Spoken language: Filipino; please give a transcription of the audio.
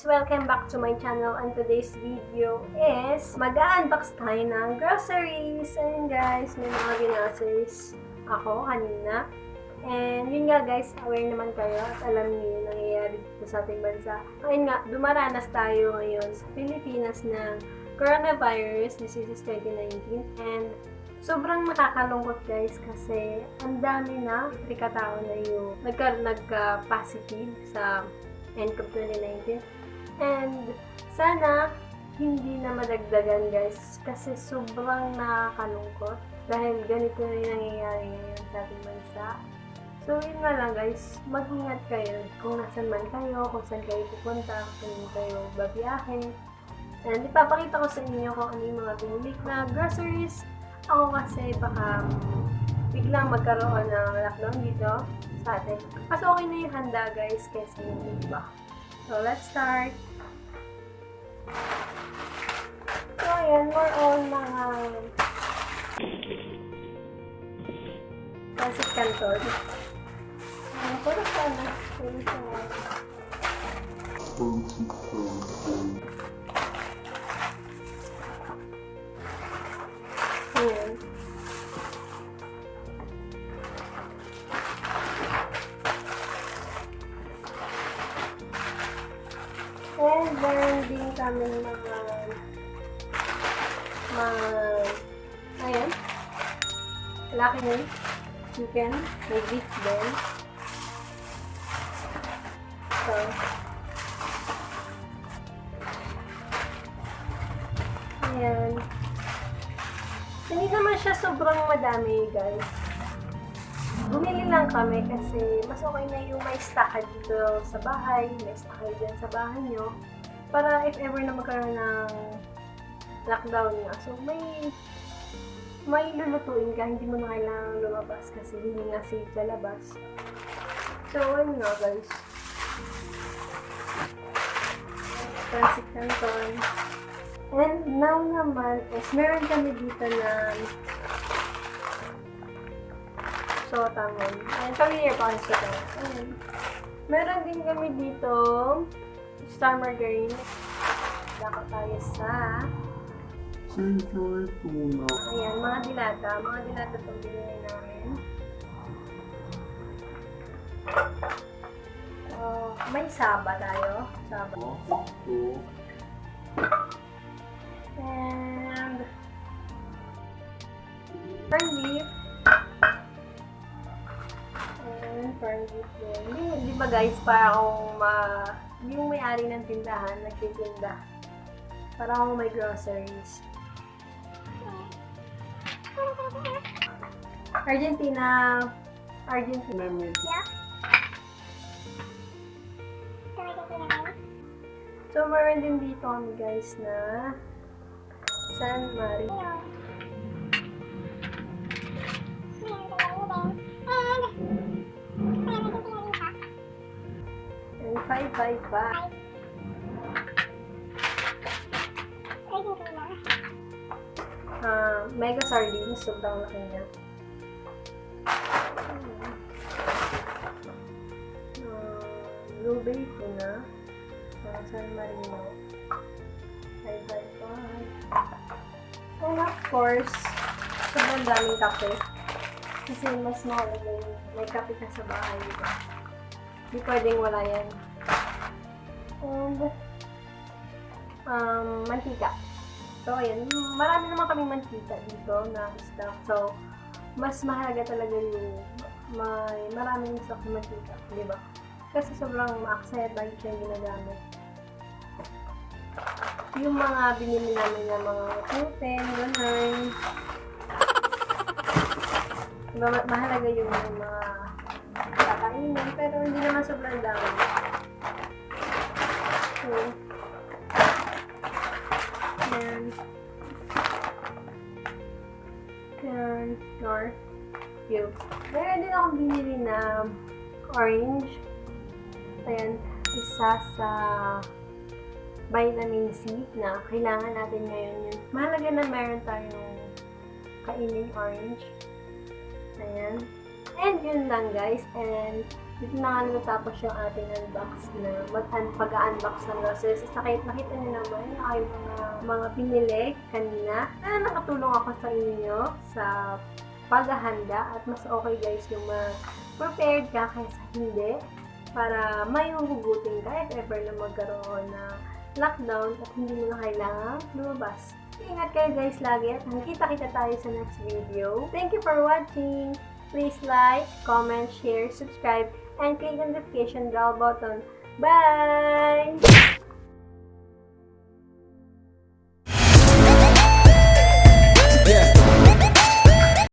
guys! Welcome back to my channel, and today's video is mag-unbox tayo ng groceries. Ayun guys, may mga groceries ako kanina. And yun nga guys, aware naman kayo at alam niyo yung nangyayari dito sa ating bansa. Ayun nga, dumaranas tayo ngayon sa Pilipinas ng coronavirus. This is 2019 and sobrang nakakalungkot guys kasi ang dami na katao na yung nagka-positive sa NCOV 2019. And sana hindi na madagdagan guys kasi sobrang nakakalungkot dahil ganito na yung nangyayari ngayon sa ating bansa. So yun nga lang guys, mag-ingat kayo kung nasan man kayo, kung saan kayo pupunta, kung kayo babiyahe. And ipapakita ko sa inyo kung ano yung mga binili na groceries. Ako kasi baka biglang magkaroon ng lockdown dito sa atin. Mas okay na yung handa guys kaysa yung iba. So let's start. So ayan, more on mga classic canton. Puro sana. Ayan. And meron din kami ayan, laki na chicken, may beef din. So, ayan. Hindi naman siya sobrang madami guys. Bumili lang kami kasi mas okay na yung may stock dito sa bahay, may stock dyan sa bahay nyo. Para if ever na magkaroon ng lockdown nga. So may lulutuin ka, hindi mo na kailangan lumabas kasi hindi nga safe sa labas. So ayun nga guys. Classic canton. And now naman is meron kami dito na sotangon. Ayan, familiar pa kayo sa sotangon. Meron din kami dito star margarine. Dako tayo sa tuna. Ayan, mga dilata. Mga dilata itong binili namin. May saba tayo. Saba. And corn beef. And corn beef din. Di ba guys, para akong yung may-ari ng tindahan, nagtitinda. Para akong may groceries. Argentina. Yeah. So, meron din dito kami guys na San Marino. And 555. Mega sardines, sobrang laki niya. Blueberry tuna. San Marino. 555. And of course, sobrang daming kape. Kasi mas mahalaga yung may kape ka sa bahay. Diba? Hindi pwedeng wala yan. And mantika. So, ayan. Marami naman kaming mantika dito na stock. So, mas mahalaga talaga yung maraming stock na mantika. Diba? Kasi sobrang ma-accept lagi siya ginagamit. Yung mga binili namin na mga gluten, gano'n. Diba, mahalaga yung mga kakainin, pero hindi naman sobrang dami. So, yan, cube. Meron din akong binili na orange. Ayan, isa sa vitamin C na kailangan natin ngayon yun. Mahalaga na meron tayong kaining orange. Ayan. And yun lang guys. And dito na nga natapos yung ating unbox na pag-unbox ng groceries. Nakita niyo naman yung aking mga pinili kanina. Nakatulong ako sa inyo sa paghahanda at mas okay guys yung prepared ka kaysa hindi para may hugutin ka if ever na magkaroon na lockdown at hindi mo na kailangan lumabas. Ingat kayo guys lagi at nakita-kita tayo sa next video. Thank you for watching! Please like, comment, share, subscribe, and click the notification bell button. Bye!